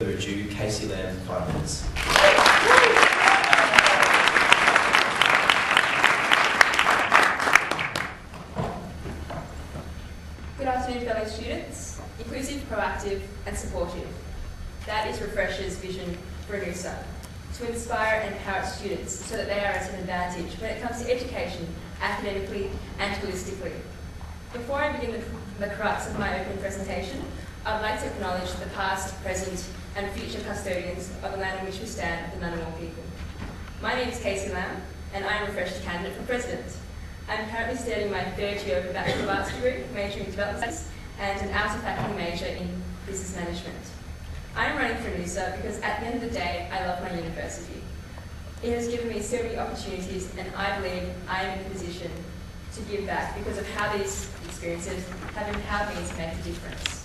Further ado, Kacey, 5 minutes. Good afternoon, fellow students. Inclusive, proactive and supportive. That is Refresh's vision for ANUSA, to inspire and empower students so that they are at an advantage when it comes to education, academically and holistically. Before I begin the crux of my opening presentation, I'd like to acknowledge the past, present and future custodians of the land on which we stand, the Ngunnawal people. My name is Kacey and I am a Refresh's candidate for President. I'm currently studying my third year of a Bachelor of Arts degree, majoring in Development Studies and an out-of-faculty major in Business Management. I am running for ANUSA because at the end of the day, I love my university. It has given me so many opportunities and I believe I am in a position to give back because of how these experiences have empowered me to make a difference.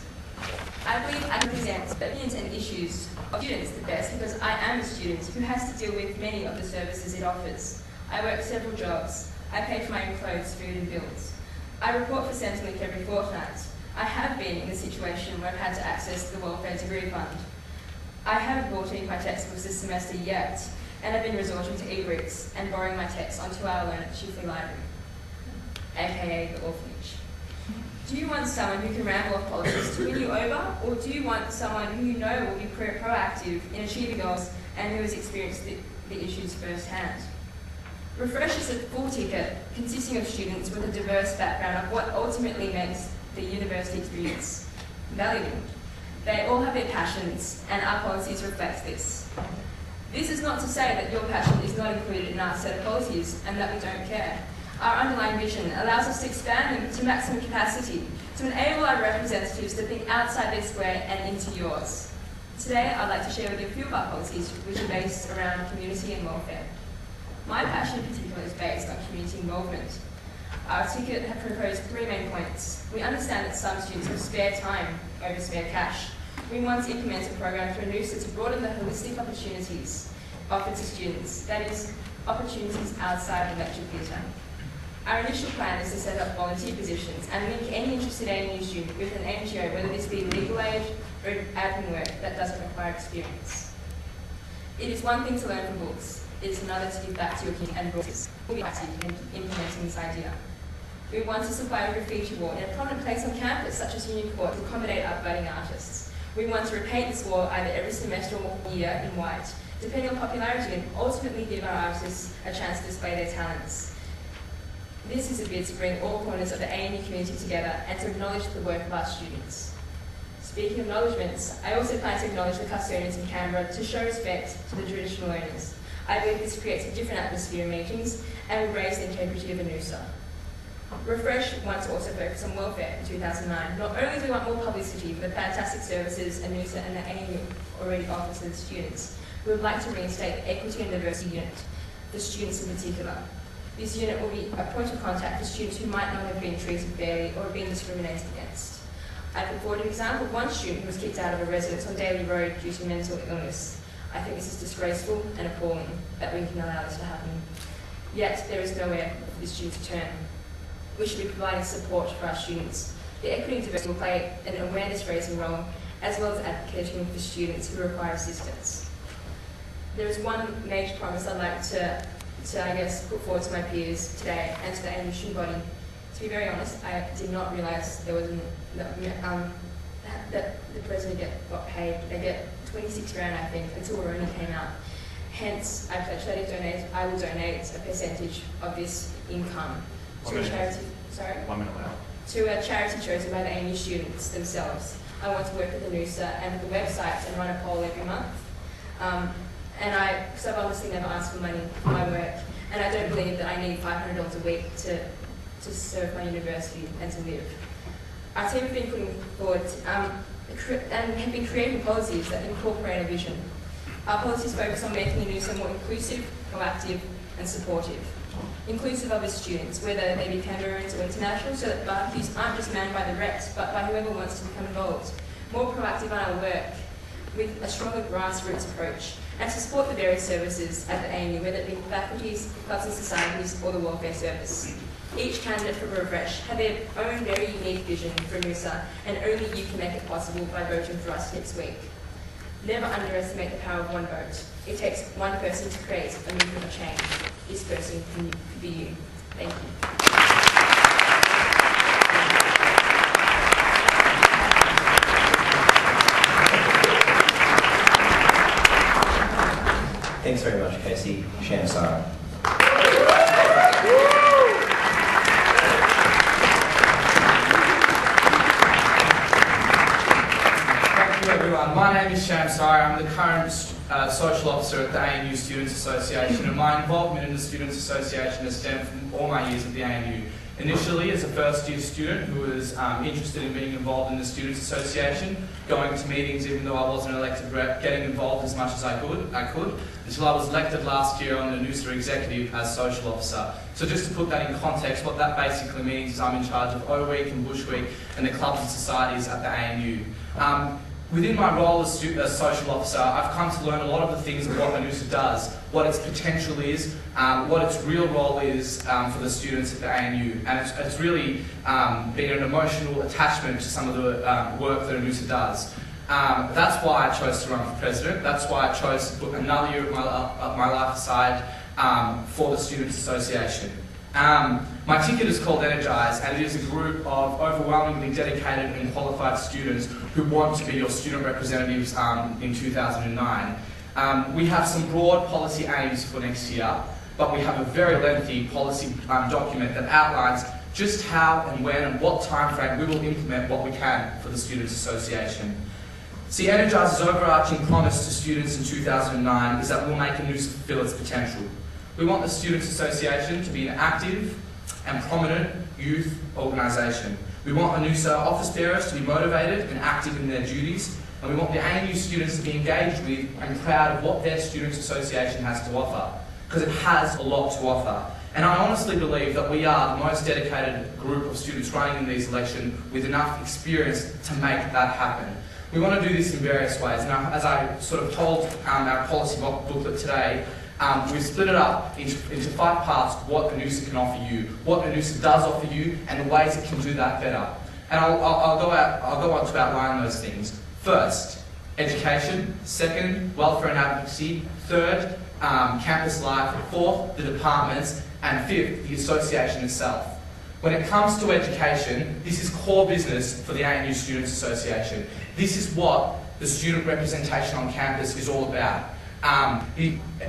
I believe I represent the opinions and issues of students the best because I am a student who has to deal with many of the services it offers. I work several jobs. I pay for my own clothes, food and bills. I report for Centrelink every fortnight. I have been in a situation where I've had to access the Welfare Degree Fund. I haven't bought any of my textbooks this semester yet, and I've been resorting to e-bricks and borrowing my texts on 2-hour loan at Chifley Library, aka the orphanage. Do you want someone who can ramble off politics to win you over, or do you want someone who you know will be proactive in achieving goals and who has experienced the issues firsthand? Refresh is a full ticket consisting of students with a diverse background of what ultimately makes the university experience valuable. They all have their passions, and our policies reflect this. This is not to say that your passion is not included in our set of policies and that we don't care. Our underlying vision allows us to expand them to maximum capacity, to enable our representatives to think outside their square and into yours. Today, I'd like to share with you a few of our policies which are based around community and welfare. My passion in particular is based on community involvement. Our ticket have proposed 3 main points. We understand that some students have spare time over spare cash. We want to implement a program for ANUSA to broaden the holistic opportunities offered to students, that is, opportunities outside the lecture theatre. Our initial plan is to set up volunteer positions and link any interested ANU student with an NGO, whether this be legal aid or admin work that doesn't require experience. It is one thing to learn from books, it is another to give back to your community and broadcast. We'll be active in implementing this idea. We want to supply a graffiti wall in a prominent place on campus, such as Union Court, to accommodate our budding artists. We want to repaint this wall either every semester or year in white, depending on popularity, and ultimately give our artists a chance to display their talents. This is a bid to bring all corners of the ANU community together and to acknowledge the work of our students. Speaking of acknowledgements, I also plan to acknowledge the custodians in Canberra to show respect to the traditional owners. I believe this creates a different atmosphere in meetings and will raise the integrity of ANUSA. Refresh wants to also focus on welfare in 2009. Not only do we want more publicity for the fantastic services ANUSA and the ANU already offers to the students, we would like to reinstate the Equity and Diversity Unit, for students in particular. This unit will be a point of contact for students who might not have been treated fairly or have been discriminated against. I put forward an example of one student who was kicked out of a residence on Daly Road due to mental illness. I think this is disgraceful and appalling that we can allow this to happen. Yet there is nowhere for the student to turn. We should be providing support for our students. The Equity and Diversity will play an awareness-raising role as well as advocating for students who require assistance. There is one major promise I'd like to put forward to my peers today and to the ANU student body. To be very honest, I did not realise there was that the president got paid. They get 26 grand, I think, until Woroni came out. Hence, I pledged that I will donate a percentage of this income to a charity. Sorry. 1 minute now. To a charity chosen by the ANU students themselves. I want to work with ANUSA and with the website and run a poll every month. Because I've honestly never asked for money for my work, and I don't believe that I need $500 a week to serve my university and to live. Our team have been putting forward and have been creating policies that incorporate a vision. Our policies focus on making ANUSA more inclusive, proactive and supportive. Inclusive of its students, whether they be Cameroons or international, so that barbecues aren't just manned by the reps, but by whoever wants to become involved. More proactive on our work, with a stronger grassroots approach, and to support the various services at the ANU, whether it be faculties, clubs and societies, or the welfare service. Each candidate for Refresh have their own very unique vision for ANUSA, and only you can make it possible by voting for us next week. Never underestimate the power of one vote. It takes one person to create a movement of change. This person could be you. Thank you. Thanks very much, Kacey. Sham, Sarah. Everyone. My name is Sham. I'm the current social officer at the ANU Students Association, and my involvement in the Students Association has stemmed from all my years at the ANU. Initially as a first-year student who was interested in being involved in the Students Association, going to meetings even though I wasn't an elected rep, getting involved as much as I could, until I was elected last year on the ANUSA executive as social officer. So just to put that in context, what that basically means is I'm in charge of O Week and Bush Week and the clubs and societies at the ANU. Within my role as social officer, I've come to learn a lot of the things of what ANUSA does, what its potential is, what its real role is for the students at the ANU. And it's really been an emotional attachment to some of the work that ANUSA does. That's why I chose to run for president. That's why I chose to put another year of my life aside for the Students Association. My ticket is called Energize, and it is a group of overwhelmingly dedicated and qualified students who want to be your student representatives in 2009. We have some broad policy aims for next year, but we have a very lengthy policy document that outlines just how and when and what time frame we will implement what we can for the Students Association. See, Energize's overarching promise to students in 2009 is that we'll make ANUSA fulfill its potential. We want the Students Association to be an active and prominent youth organisation. We want ANUSA office bearers to be motivated and active in their duties, and we want the ANU students to be engaged with and proud of what their Students Association has to offer, because it has a lot to offer. And I honestly believe that we are the most dedicated group of students running in these elections with enough experience to make that happen. We want to do this in various ways. Now, as I sort of told our policy booklet today, we've split it up into 5 parts of what ANUSA can offer you, what ANUSA does offer you, and the ways it can do that better. And I'll go on to outline those things. First, education. Second, welfare and advocacy. Third, campus life. Fourth, the departments. And fifth, the association itself. When it comes to education, this is core business for the ANU Students Association. This is what the student representation on campus is all about.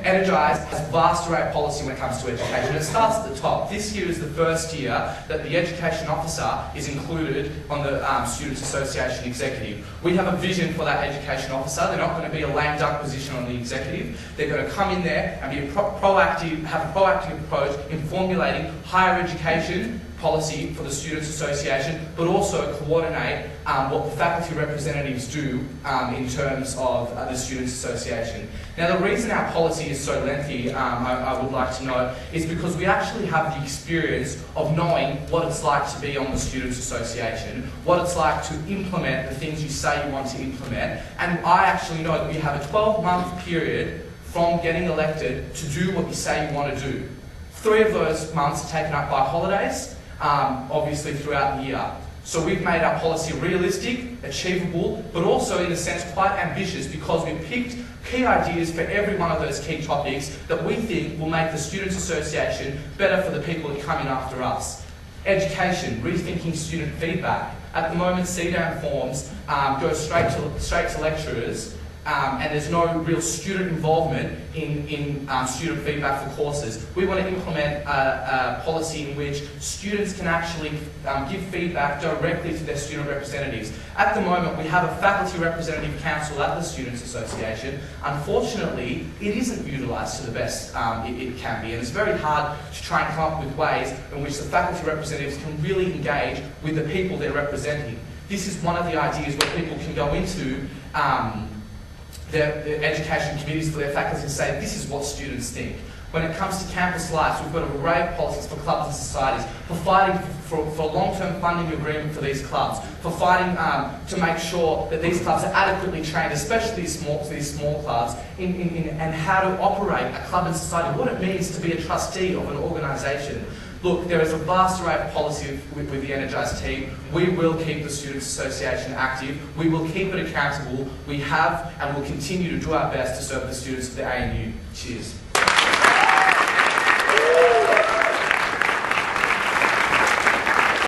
Energize has a vast array of policy when it comes to education. It starts at the top. This year is the first year that the education officer is included on the Students Association executive. We have a vision for that education officer. They're not going to be a lame duck position on the executive. They're going to come in there and be proactive, have a proactive approach in formulating higher education policy for the Students Association, but also coordinate what the faculty representatives do in terms of the Students Association. Now, the reason our policy is so lengthy, I would like to note, is because we actually have the experience of knowing what it's like to be on the Students Association, what it's like to implement the things you say you want to implement, and I actually know that we have a 12-month period from getting elected to do what you say you want to do. 3 of those months are taken up by holidays, obviously throughout the year. So we've made our policy realistic, achievable, but also in a sense quite ambitious, because we've picked key ideas for every one of those key topics that we think will make the Students Association better for the people that come in after us. Education, rethinking student feedback. At the moment, CDAM forms go straight to lecturers, and there's no real student involvement in student feedback for courses. We want to implement a policy in which students can actually give feedback directly to their student representatives. At the moment, we have a faculty representative council at the Students Association. Unfortunately, it isn't utilised to the best it can be, and it's very hard to try and come up with ways in which the faculty representatives can really engage with the people they're representing. This is one of the ideas where people can go into their education committees for their faculty and say, this is what students think. When it comes to campus life, we've got an array of policies for clubs and societies, for fighting for long-term funding agreement for these clubs, for fighting to make sure that these clubs are adequately trained, especially these small clubs, and how to operate a club and society, what it means to be a trustee of an organisation. Look, there is a vast array of policy with the Energised team. We will keep the Students' Association active. We will keep it accountable. We have and will continue to do our best to serve the students of the ANU. Cheers.